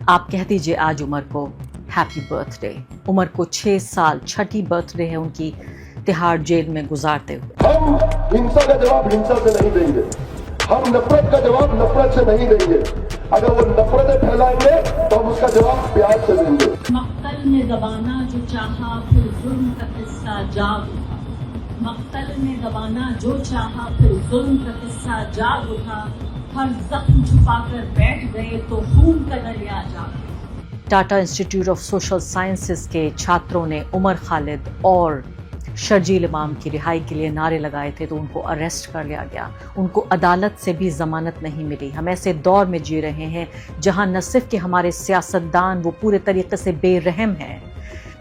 आप कह दीजिए आज उमर को हैप्पी बर्थडे। उमर को 6 साल छठी बर्थडे है उनकी तिहाड़ जेल में गुजारते हुए। हम हिंसा का जवाब हिंसा से नहीं देंगे, हम नफरत का जवाब नफरत से नहीं देंगे। अगर वो नफरतें फैलाएंगे तो हम उसका जवाब प्यार से देंगे। मक्तल ने दबाना जो चाहा फिर जुल्म का किस्सा जाग उठा। मक्तल ने दबाना जो चाहा फिर जुल्म का किस्सा जाग उठा। हर जख्म छुपाकर बैठ गए तो खून का दरिया जाग। Tata institute of social sciences के छात्रों ने उमर खालिद और शर्जील इमाम की रिहाई के लिए नारे लगाए थे तो उनको अरेस्ट कर लिया गया। उनको अदालत से भी जमानत नहीं मिली। हम ऐसे दौर में जी रहे हैं जहां न सिर्फ कि हमारे सियासतदान वो पूरे तरीके से बेरहम हैं।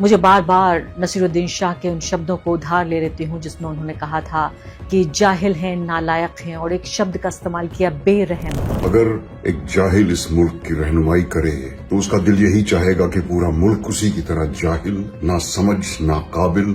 मुझे बार बार नसीरुद्दीन शाह के उन शब्दों को उधार ले लेती हूँ जिसमें उन्होंने कहा था कि जाहिल हैं, नालायक हैं, और एक शब्द का इस्तेमाल किया बेरहम। अगर एक जाहिल इस मुल्क की रहनुमाई करे तो उसका दिल यही चाहेगा कि पूरा मुल्क उसी की तरह जाहिल, ना समझ, ना काबिल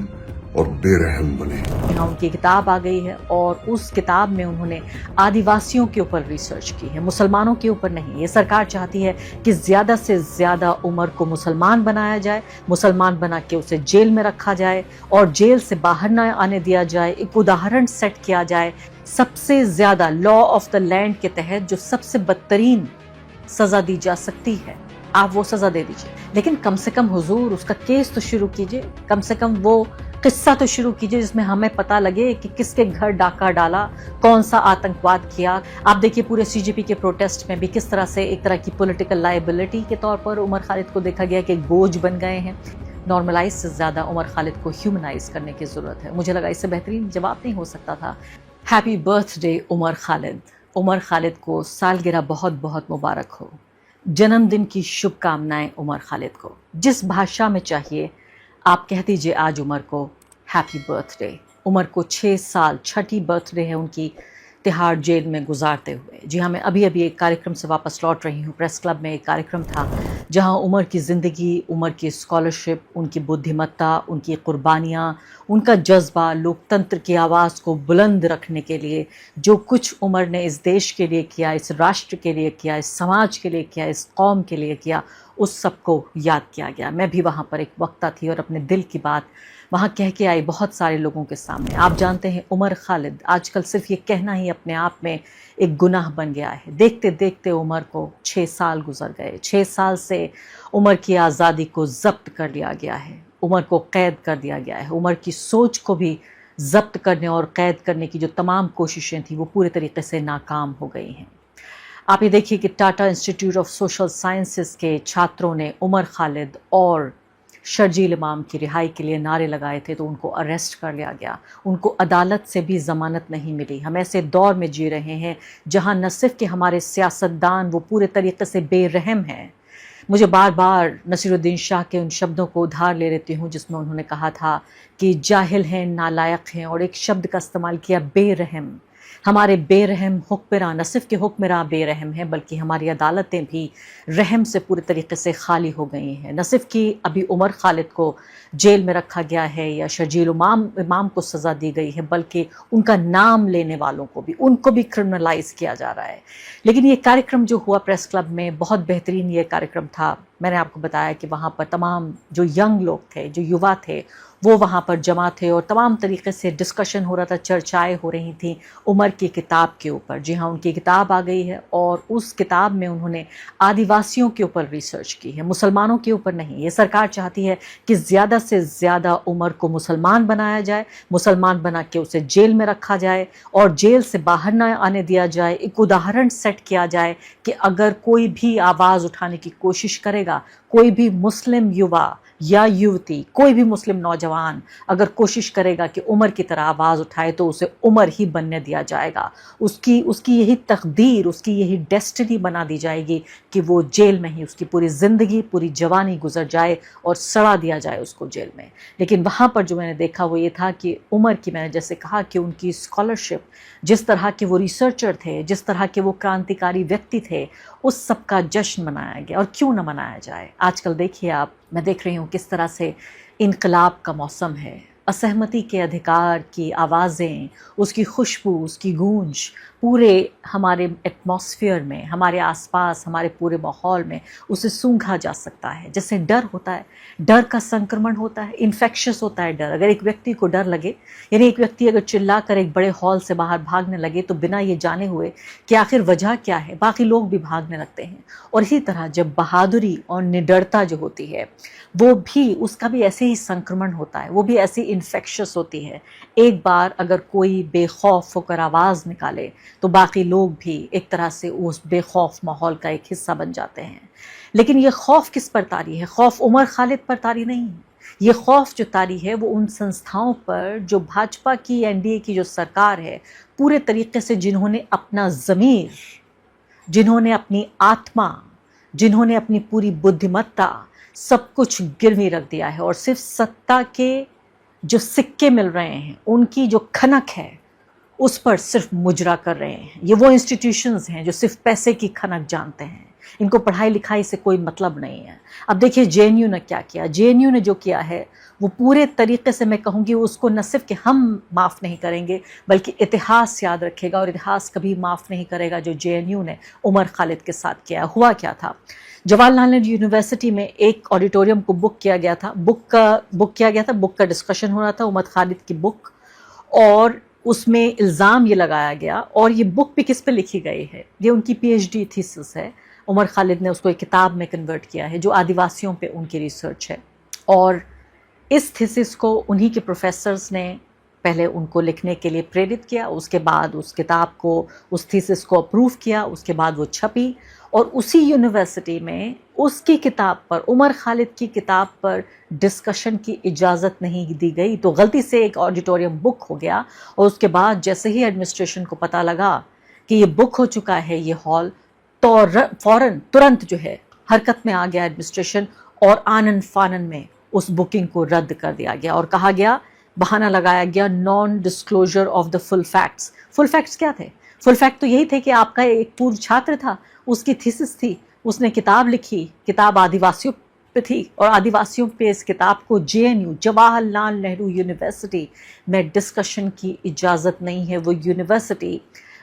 और बेरहम बने। यहाँ उनकी किताब आ गई है और उस किताब में उन्होंने आदिवासियों के ऊपर रिसर्च की है, मुसलमानों के ऊपर नहीं। ये सरकार चाहती है कि ज्यादा से ज्यादा उमर को मुसलमान बनाया जाए, मुसलमान बना के उसे जेल में रखा जाए और जेल से बाहर न आने दिया जाए। एक उदाहरण सेट किया जाए, सबसे ज्यादा लॉ ऑफ द लैंड के तहत जो सबसे बदतरीन सजा दी जा सकती है, आप वो सजा दे दीजिए। लेकिन कम से कम हुजूर उसका केस तो शुरू कीजिए, कम से कम वो किस्सा तो शुरू कीजिए जिसमें हमें पता लगे कि किसके घर डाका डाला, कौन सा आतंकवाद किया। आप देखिए पूरे सीजेपी के प्रोटेस्ट में भी किस तरह से एक तरह की पॉलिटिकल लायबिलिटी के तौर पर उमर खालिद को देखा गया कि बोझ बन गए हैं। नॉर्मलाइज से ज्यादा उमर खालिद को ह्यूमनाइज करने की जरूरत है। मुझे लगा इससे बेहतरीन जवाब नहीं हो सकता था। Happy birthday Umar Khalid. उमर खालिद को सालगिरह बहुत बहुत मुबारक हो। जन्मदिन की शुभकामनाएं उमर खालिद को। जिस भाषा में चाहिए आप कह दीजिए आज उमर को हैप्पी बर्थडे। उमर को 6 साल छठी बर्थडे है उनकी तिहाड़ जेल में गुजारते हुए। जी हाँ, मैं अभी अभी एक कार्यक्रम से वापस लौट रही हूँ। प्रेस क्लब में एक कार्यक्रम था जहाँ उमर की ज़िंदगी, उमर की स्कॉलरशिप, उनकी बुद्धिमत्ता, उनकी कुर्बानियाँ, उनका जज्बा, लोकतंत्र की आवाज़ को बुलंद रखने के लिए जो कुछ उमर ने इस देश के लिए किया, इस राष्ट्र के लिए किया, इस समाज के लिए किया, इस कौम के लिए किया, उस सबको याद किया गया। मैं भी वहाँ पर एक वक्ता थी और अपने दिल की बात वहाँ कह के आई बहुत सारे लोगों के सामने। आप जानते हैं उमर खालिद आजकल सिर्फ ये कहना ही अपने आप में एक गुनाह बन गया है। देखते देखते उमर को 6 साल गुजर गए। 6 साल से उमर की आज़ादी को जब्त कर लिया गया है, उमर को कैद कर दिया गया है। उमर की सोच को भी जब्त करने और कैद करने की जो तमाम कोशिशें थी वो पूरे तरीके से नाकाम हो गई हैं। आप ये देखिए कि Tata institute of social sciences के छात्रों ने उमर खालिद और शर्जील इमाम की रिहाई के लिए नारे लगाए थे तो उनको अरेस्ट कर लिया गया। उनको अदालत से भी ज़मानत नहीं मिली। हम ऐसे दौर में जी रहे हैं जहां न सिर्फ कि हमारे सियासतदान वो पूरे तरीके से बेरहम हैं। मुझे बार बार नसीरुद्दीन शाह के उन शब्दों को उधार ले लेती हूँ जिसमें उन्होंने कहा था कि जाहिल हैं, नालायक हैं, और एक शब्द का इस्तेमाल किया बेरहम। हमारे बेरहम हुक्मरान, न सिर्फ के हुक्मरान बेरहम हैं बल्कि हमारी अदालतें भी रहम से पूरे तरीके से खाली हो गई हैं। न सिर्फ कि अभी उमर खालिद को जेल में रखा गया है या शर्जील इमाम को सज़ा दी गई है, बल्कि उनका नाम लेने वालों को भी, उनको भी क्रिमिनलाइज किया जा रहा है। लेकिन ये कार्यक्रम जो हुआ प्रेस क्लब में, बहुत बेहतरीन ये कार्यक्रम था। मैंने आपको बताया कि वहाँ पर तमाम जो यंग लोग थे, जो युवा थे, वो वहाँ पर जमा थे और तमाम तरीके से डिस्कशन हो रहा था, चर्चाएं हो रही थी उमर की किताब के ऊपर। जी हाँ, उनकी किताब आ गई है और उस किताब में उन्होंने आदिवासियों के ऊपर रिसर्च की है, मुसलमानों के ऊपर नहीं। ये सरकार चाहती है कि ज़्यादा से ज़्यादा उमर को मुसलमान बनाया जाए, मुसलमान बना के उसे जेल में रखा जाए और जेल से बाहर न आने दिया जाए। एक उदाहरण सेट किया जाए कि अगर कोई भी आवाज़ उठाने की कोशिश करेगा, कोई भी मुस्लिम युवा या युवती, कोई भी मुस्लिम नौजवान अगर कोशिश करेगा कि उमर की तरह आवाज़ उठाए तो उसे उमर ही बनने दिया जाएगा। उसकी यही तकदीर, उसकी यही डेस्टिनी बना दी जाएगी कि वो जेल में ही उसकी पूरी ज़िंदगी, पूरी जवानी गुजर जाए और सड़ा दिया जाए उसको जेल में। लेकिन वहाँ पर जो मैंने देखा वो ये था कि उमर की, मैंने जैसे कहा कि उनकी स्कॉलरशिप, जिस तरह के वो रिसर्चर थे, जिस तरह के वो क्रांतिकारी व्यक्ति थे, उस सब का जश्न मनाया गया। और क्यों न मनाया जाए। आजकल देखिए आप, मैं देख रही हूँ किस तरह से इनकलाब का मौसम है। असहमति के अधिकार की आवाज़ें, उसकी खुशबू, उसकी गूंज पूरे हमारे एटमॉस्फेयर में, हमारे आसपास, हमारे पूरे माहौल में उसे सूंघा जा सकता है। जैसे डर होता है, डर का संक्रमण होता है, इन्फेक्शियस होता है डर। अगर एक व्यक्ति को डर लगे, यानी एक व्यक्ति अगर चिल्लाकर एक बड़े हॉल से बाहर भागने लगे तो बिना ये जाने हुए कि आखिर वजह क्या है, बाकी लोग भी भागने लगते हैं। और इसी तरह जब बहादुरी और निडरता जो होती है वो भी, उसका भी ऐसे ही संक्रमण होता है, वो भी ऐसी इन्फेक्शियस होती है। एक बार अगर कोई बेखौफ होकर आवाज़ निकाले तो बाकी लोग भी एक तरह से उस बेखौफ माहौल का एक हिस्सा बन जाते हैं। लेकिन ये खौफ किस पर तारी है? खौफ उमर खालिद पर तारी नहीं है। ये खौफ जो तारी है वो उन संस्थाओं पर जो भाजपा की, एनडीए की जो सरकार है, पूरे तरीके से जिन्होंने अपना ज़मीर, जिन्होंने अपनी आत्मा, जिन्होंने अपनी पूरी बुद्धिमत्ता सब कुछ गिरवी रख दिया है और सिर्फ सत्ता के जो सिक्के मिल रहे हैं, उनकी जो खनक है उस पर सिर्फ मुजरा कर रहे हैं। ये वो इंस्टीट्यूशंस हैं जो सिर्फ पैसे की खनक जानते हैं, इनको पढ़ाई लिखाई से कोई मतलब नहीं है। अब देखिए जेएनयू ने क्या किया। जेएनयू ने जो किया है वो पूरे तरीके से, मैं कहूँगी, उसको न सिर्फ कि हम माफ़ नहीं करेंगे बल्कि इतिहास याद रखेगा और इतिहास कभी माफ़ नहीं करेगा जो जेएनयू ने उमर खालिद के साथ किया। हुआ क्या था, जवाहरलाल नेहरू यूनिवर्सिटी में एक ऑडिटोरियम को बुक किया गया था, बुक का डिस्कशन हो रहा था, उमर खालिद की बुक, और उसमें इल्ज़ाम ये लगाया गया, और ये बुक भी किस पे लिखी गई है, ये उनकी पीएचडी थीसिस है। उमर खालिद ने उसको एक किताब में कन्वर्ट किया है जो आदिवासियों पे उनकी रिसर्च है। और इस थीसिस को उन्हीं के प्रोफेसर्स ने पहले उनको लिखने के लिए प्रेरित किया, उसके बाद उस किताब को, उस थीसिस को अप्रूव किया, उसके बाद वो छपी, और उसी यूनिवर्सिटी में उसकी किताब पर, उमर खालिद की किताब पर डिस्कशन की इजाज़त नहीं दी गई। तो गलती से एक ऑडिटोरियम बुक हो गया, और उसके बाद जैसे ही एडमिनिस्ट्रेशन को पता लगा कि ये बुक हो चुका है ये हॉल, तो तुरंत जो है हरकत में आ गया एडमिनिस्ट्रेशन, और आनन फानन में उस बुकिंग को रद्द कर दिया गया और कहा गया, बहाना लगाया गया, non disclosure of the full facts. Full facts क्या थे? फुल फैक्ट तो यही थे कि आपका एक पूर्व छात्र था, उसकी थीसिस थी, उसने किताब लिखी, किताब आदिवासियों पे थी, और आदिवासियों पे इस किताब को जेएनयू, जवाहरलाल नेहरू यूनिवर्सिटी में डिस्कशन की इजाज़त नहीं है। वो यूनिवर्सिटी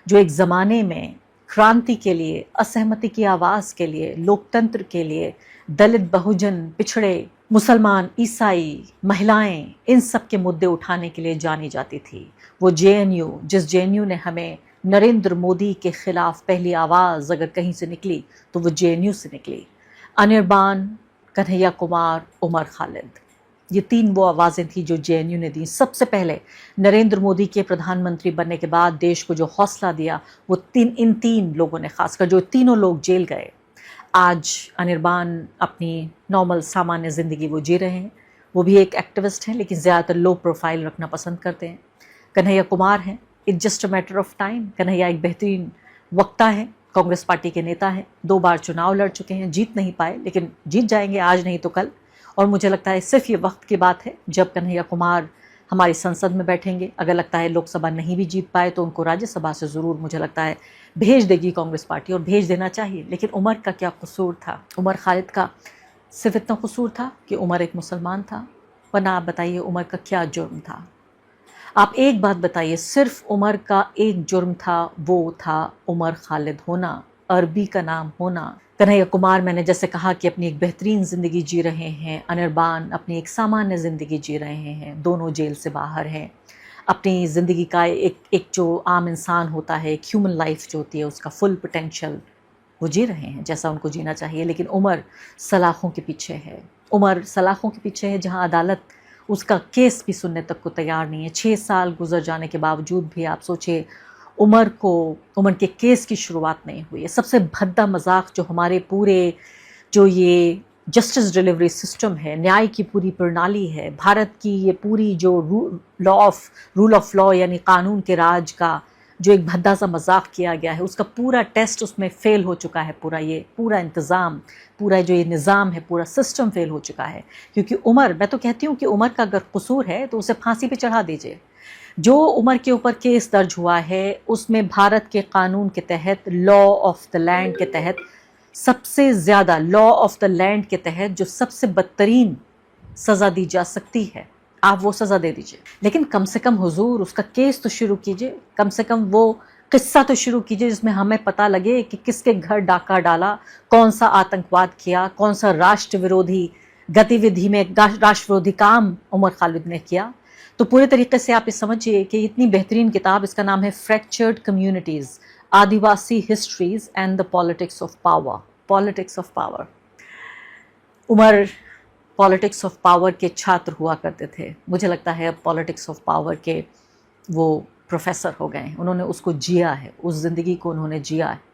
जो एक ज़माने में क्रांति के लिए, असहमति की आवाज़ के लिए, लोकतंत्र के लिए, दलित, बहुजन, पिछड़े, मुसलमान, ईसाई, महिलाएं, इन सब के मुद्दे उठाने के लिए जानी जाती थी, वो जेएनयू, जिस जेएनयू ने हमें नरेंद्र मोदी के खिलाफ पहली आवाज़ अगर कहीं से निकली तो वो जेएनयू से निकली। अनिर्बान, कन्हैया कुमार, उमर खालिद, ये तीन वो आवाज़ें थी जो जेएनयू ने दी। सबसे पहले नरेंद्र मोदी के प्रधानमंत्री बनने के बाद देश को जो हौसला दिया वो इन तीन लोगों ने, खासकर जो तीनों लोग जेल गए। आज अनिर्बान अपनी नॉर्मल सामान्य ज़िंदगी वो जी रहे हैं, वो भी एक एक्टिविस्ट हैं लेकिन ज़्यादातर लो प्रोफाइल रखना पसंद करते हैं। कन्हैया कुमार हैं, it's just a matter of time. Kanhaiya एक बेहतरीन वक्ता है, कांग्रेस पार्टी के नेता हैं, 2 बार चुनाव लड़ चुके हैं, जीत नहीं पाए लेकिन जीत जाएंगे आज नहीं तो कल। और मुझे लगता है सिर्फ ये वक्त की बात है जब कन्हैया कुमार हमारी संसद में बैठेंगे। अगर लगता है लोकसभा नहीं भी जीत पाए तो उनको राज्यसभा से ज़रूर, मुझे लगता है, भेज देगी कांग्रेस पार्टी, और भेज देना चाहिए। लेकिन उमर का क्या कसूर था? उमर खालिद का सिर्फ इतना कसूर था कि उमर एक मुसलमान था, वरना आप बताइए उमर का क्या जुर्म था? आप एक बात बताइए, सिर्फ उमर का एक जुर्म था, वो था उमर खालिद होना, अरबी का नाम होना। कन्हैया कुमार, मैंने जैसे कहा कि अपनी एक बेहतरीन ज़िंदगी जी रहे हैं, अनिर्बान अपनी एक सामान्य ज़िंदगी जी रहे हैं, दोनों जेल से बाहर हैं, अपनी ज़िंदगी का एक जो आम इंसान होता है, एक ह्यूमन लाइफ जो होती है उसका फुल पोटेंशियल वो जी रहे हैं जैसा उनको जीना चाहिए। लेकिन उमर सलाखों के पीछे है, उमर सलाखों के पीछे है जहां अदालत उसका केस भी सुनने तक को तैयार नहीं है। 6 साल गुजर जाने के बावजूद भी आप सोचिए उमर के केस की शुरुआत नहीं हुई है। सबसे भद्दा मजाक जो हमारे पूरे जो ये जस्टिस डिलीवरी सिस्टम है, न्याय की पूरी प्रणाली है, भारत की ये पूरी जो रूल ऑफ लॉ यानी कानून के राज का जो एक भद्दा सा मजाक किया गया है, उसका पूरा टेस्ट उसमें फेल हो चुका है। पूरा इंतज़ाम, पूरा जो ये निज़ाम है, पूरा सिस्टम फेल हो चुका है। क्योंकि उमर, मैं तो कहती हूँ कि उमर का अगर कसूर है तो उसे फांसी पे चढ़ा दीजिए। जो उमर के ऊपर केस दर्ज हुआ है उसमें भारत के कानून के तहत, लॉ ऑफ द लैंड के तहत, सबसे ज़्यादा लॉ ऑफ द लैंड के तहत जो सबसे बदतरीन सज़ा दी जा सकती है, आप वो सज़ा दे दीजिए। लेकिन कम से कम हुजूर उसका केस तो शुरू कीजिए, कम से कम वो किस्सा तो शुरू कीजिए जिसमें हमें पता लगे कि किसके घर डाका डाला, कौन सा आतंकवाद किया, कौन सा राष्ट्र विरोधी गतिविधि में राष्ट्र विरोधी काम उमर खालिद ने किया। तो पूरे तरीके से आप ये समझिए कि इतनी बेहतरीन किताब, इसका नाम है fractured communities, Adivasi histories and the politics of power. Politics of power. Umar politics of power के छात्र हुआ करते थे। मुझे लगता है अब पॉलिटिक्स ऑफ पावर के वो प्रोफेसर हो गए हैं। उन्होंने उसको जिया है, उस ज़िंदगी को उन्होंने जिया है।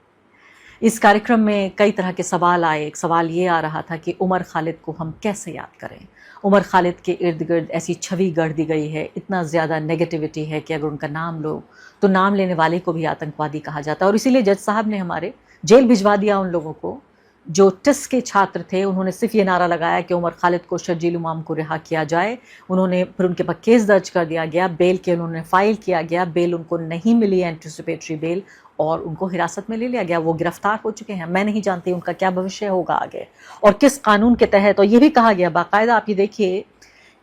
इस कार्यक्रम में कई तरह के सवाल आए। एक सवाल ये आ रहा था कि उमर खालिद को हम कैसे याद करें। उमर खालिद के इर्द गिर्द ऐसी छवि गढ़ दी गई है, इतना ज़्यादा नेगेटिविटी है कि अगर उनका नाम लो तो नाम लेने वाले को भी आतंकवादी कहा जाता है। और इसीलिए जज साहब ने हमारे जेल भिजवा दिया उन लोगों को जो टिस के छात्र थे। उन्होंने सिर्फ ये नारा लगाया कि उमर खालिद को, शर्जील इमाम को रिहा किया जाए। उन्होंने फिर उनके पर केस दर्ज कर दिया गया, बेल के उन्होंने फाइल किया गया, बेल उनको नहीं मिली, एंटिसिपेटरी बेल, और उनको हिरासत में ले लिया गया। वो गिरफ्तार हो चुके हैं। मैं नहीं जानती उनका क्या भविष्य होगा आगे और किस कानून के तहत। और ये भी कहा गया बाकायदा, आप ये देखिए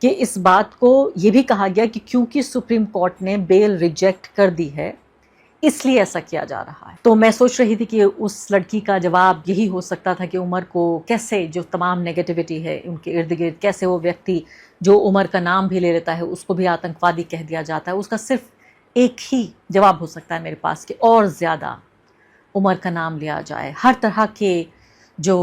कि इस बात को ये भी कहा गया कि क्योंकि सुप्रीम कोर्ट ने बेल रिजेक्ट कर दी है इसलिए ऐसा किया जा रहा है। तो मैं सोच रही थी कि उस लड़की का जवाब यही हो सकता था कि उमर को कैसे, जो तमाम नेगेटिविटी है उनके इर्द गिर्द, कैसे वो व्यक्ति जो उमर का नाम भी ले लेता है उसको भी आतंकवादी कह दिया जाता है। उसका सिर्फ एक ही जवाब हो सकता है मेरे पास कि और ज़्यादा उमर का नाम लिया जाए। हर तरह के जो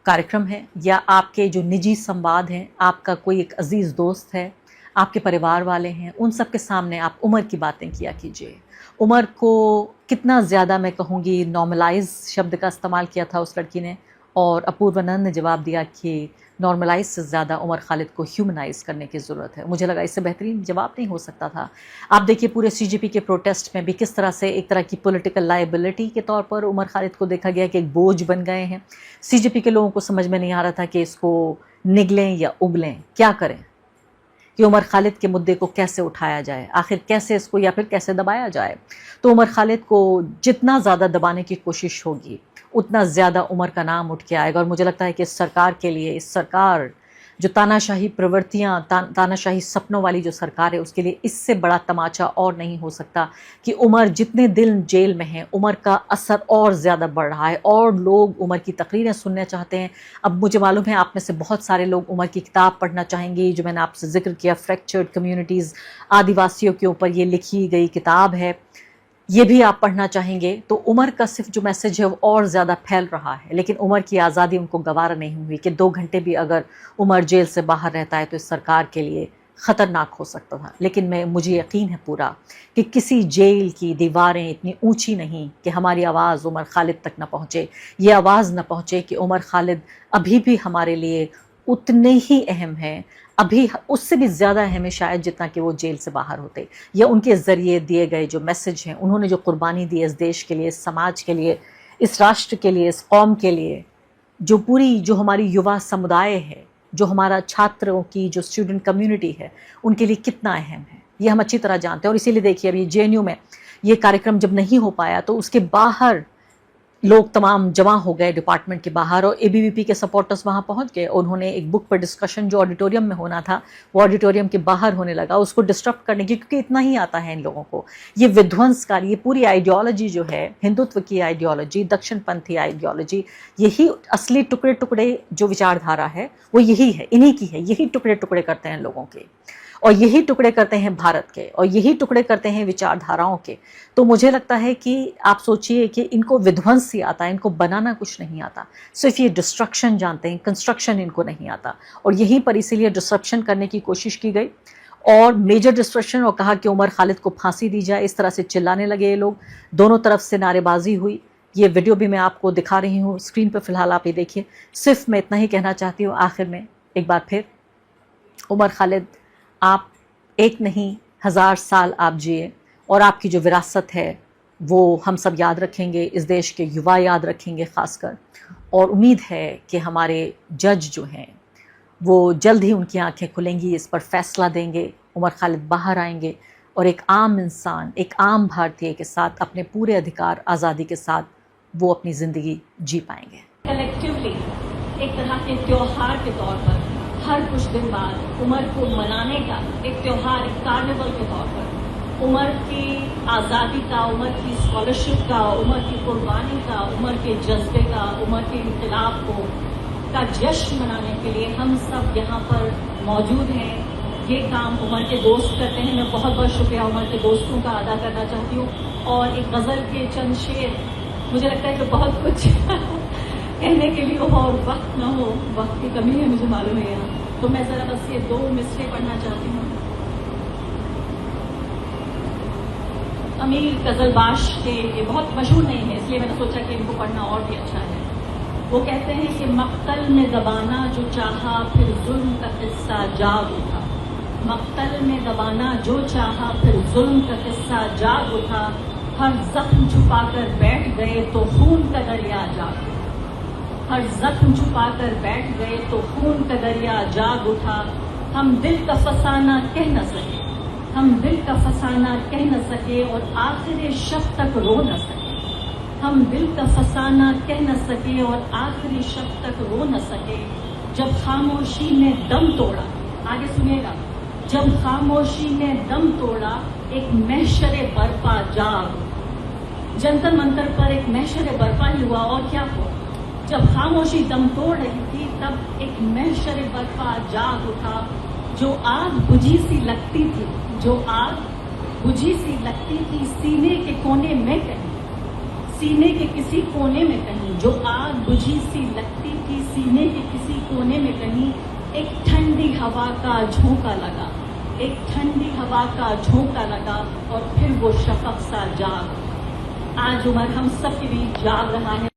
कार्यक्रम है या आपके जो निजी संवाद हैं, आपका कोई एक अजीज़ दोस्त है, आपके परिवार वाले हैं, उन सब के सामने आप उमर की बातें किया कीजिए। उमर को कितना ज़्यादा, मैं कहूँगी, नॉर्मलाइज शब्द का इस्तेमाल किया था उस लड़की ने, और अपूर्वानंद ने जवाब दिया कि नॉर्मलाइज से ज़्यादा उमर खालिद को ह्यूमनाइज करने की ज़रूरत है। मुझे लगा इससे बेहतरीन जवाब नहीं हो सकता था। आप देखिए पूरे सीजेपी के प्रोटेस्ट में भी किस तरह से एक तरह की पॉलिटिकल लायबिलिटी के तौर पर उमर खालिद को देखा गया कि एक बोझ बन गए हैं। सीजेपी के लोगों को समझ में नहीं आ रहा था कि इसको निगलें या उगलें, क्या करें, कि उमर खालिद के मुद्दे को कैसे उठाया जाए, आखिर कैसे इसको या फिर कैसे दबाया जाए। तो उमर खालिद को जितना ज़्यादा दबाने की कोशिश होगी उतना ज़्यादा उमर का नाम उठ के आएगा। और मुझे लगता है कि इस सरकार के लिए, इस सरकार जो तानाशाही प्रवृत्तियाँ, तानाशाही सपनों वाली जो सरकार है, उसके लिए इससे बड़ा तमाचा और नहीं हो सकता कि उमर जितने दिन जेल में हैं, उमर का असर और ज़्यादा बढ़ रहा है और लोग उमर की तकरीरें सुनना चाहते हैं। अब मुझे मालूम है आप में से बहुत सारे लोग उमर की किताब पढ़ना चाहेंगे, जो मैंने आपसे जिक्र किया, फ्रैक्चर्ड कम्युनिटीज़, आदिवासियों के ऊपर ये लिखी गई किताब है, ये भी आप पढ़ना चाहेंगे। तो उमर का सिर्फ जो मैसेज है वो और ज़्यादा फैल रहा है, लेकिन उमर की आज़ादी उनको गवारा नहीं हुई कि 2 घंटे भी अगर उमर जेल से बाहर रहता है तो इस सरकार के लिए ख़तरनाक हो सकता था। लेकिन मुझे यकीन है पूरा कि किसी जेल की दीवारें इतनी ऊंची नहीं कि हमारी आवाज़ उमर खालिद तक ना पहुँचे, ये आवाज़ ना पहुँचे कि उमर खालिद अभी भी हमारे लिए उतने ही अहम हैं, अभी उससे भी ज़्यादा अहम है शायद जितना कि वो जेल से बाहर होते, या उनके ज़रिए दिए गए जो मैसेज हैं, उन्होंने जो कुर्बानी दी इस देश के लिए, इस समाज के लिए, इस राष्ट्र के लिए, इस कौम के लिए, जो हमारी युवा समुदाय है, जो हमारा छात्रों की जो स्टूडेंट कम्युनिटी है, उनके लिए कितना अहम है, ये हम अच्छी तरह जानते हैं। और इसीलिए देखिए अभी JNU में ये कार्यक्रम जब नहीं हो पाया तो उसके बाहर लोग तमाम जमा हो गए डिपार्टमेंट के बाहर, और ABVP के सपोर्टर्स वहाँ पहुँच गए। उन्होंने एक बुक पर डिस्कशन जो ऑडिटोरियम में होना था वो ऑडिटोरियम के बाहर होने लगा, उसको डिस्टर्ब करने की, क्योंकि इतना ही आता है इन लोगों को। ये विध्वंसकारी, ये पूरी आइडियोलॉजी जो है, हिंदुत्व की आइडियोलॉजी, दक्षिणपंथी आइडियोलॉजी, यही असली टुकड़े टुकड़े जो विचारधारा है वो यही है, इन्हीं की है। यही टुकड़े टुकड़े करते हैं लोगों के, और यही टुकड़े करते हैं भारत के, और यही टुकड़े करते हैं विचारधाराओं के। तो मुझे लगता है कि आप सोचिए कि इनको विध्वंस ही आता है, इनको बनाना कुछ नहीं आता, सिर्फ ये डिस्ट्रक्शन जानते हैं, कंस्ट्रक्शन इनको नहीं आता। और यहीं पर इसीलिए डिस्ट्रक्शन करने की कोशिश की गई, और मेजर डिस्ट्रक्शन, और कहा कि उमर खालिद को फांसी दी जाए। इस तरह से चिल्लाने लगे ये लोग, दोनों तरफ से नारेबाजी हुई। ये वीडियो भी मैं आपको दिखा रही हूँ स्क्रीन पर, फिलहाल आप ये देखिए। सिर्फ मैं इतना ही कहना चाहती हूँ आखिर में एक बार फिर, उमर खालिद, आप एक नहीं 1000 साल आप जिए, और आपकी जो विरासत है वो हम सब याद रखेंगे, इस देश के युवा याद रखेंगे ख़ासकर। और उम्मीद है कि हमारे जज जो हैं वो जल्द ही उनकी आंखें खुलेंगी, इस पर फैसला देंगे, उमर खालिद बाहर आएंगे और एक आम इंसान, एक आम भारतीय के साथ अपने पूरे अधिकार, आज़ादी के साथ वो अपनी ज़िंदगी जी पाएंगे। कलेक्टिवली एक तरह के त्योहार के तौर पर हर कुछ दिन बाद उमर को मनाने का एक त्योहार, एक कार्निवल के तौर पर उमर की आज़ादी का, उमर की स्कॉलरशिप का, उमर की कुर्बानी का, उमर के जज्बे का, उमर के इनकलाब का जश्न मनाने के लिए हम सब यहाँ पर मौजूद हैं। ये काम उमर के दोस्त करते हैं। मैं बहुत बहुत शुक्रिया उमर के दोस्तों का अदा करना चाहती हूँ। और एक गज़ल के चंद शेर, मुझे लगता है कि बहुत कुछ कहने के लिए हो और वक्त ना हो, वक्त की कमी है मुझे मालूम है यहाँ, तो मैं ज़रा बस ये 2 मिसरे पढ़ना चाहती हूँ। अमीर गजलबाश के, ये बहुत मशहूर नहीं है इसलिए मैंने सोचा कि इनको पढ़ना और भी अच्छा है। वो कहते हैं कि मक्तल में दबाना जो चाहा फिर जुल्म का किस्सा जाग उठा। मक्तल में दबाना जो चाहा फिर जुल्म का किस्सा जाग उठा। हर जख्म छुपाकर बैठ गए तो खून का दरिया जाग उठा। हर जख्म छुपाकर बैठ गए तो खून का दरिया जाग उठा। हम दिल का फसाना कह न सके, हम दिल का फसाना कह न सके और आखिरी शब तक रो न सके। हम दिल का फसाना कह न सके और आखिरी शब तक रो न सके। जब खामोशी ने दम तोड़ा, आगे सुनिएगा, जब खामोशी ने दम तोड़ा एक महशरे बर्पा जाग। जंतर मंतर पर एक महशरे बर्पा ही हुआ और क्या हुआ। जब खामोशी दम तोड़ रही थी तब एक महशरे बर्पा जाग उठा। जो आग बुझी सी लगती थी, जो आग बुझी सी लगती थी सीने के कोने में कहीं, सीने के किसी कोने में कहीं। जो आग बुझी सी लगती थी सीने के किसी कोने में कहीं। एक ठंडी हवा का झोंका लगा, एक ठंडी हवा का झोंका लगा और फिर वो शफक सा जाग। आज उमर हम सब के बीच जाग रहा है।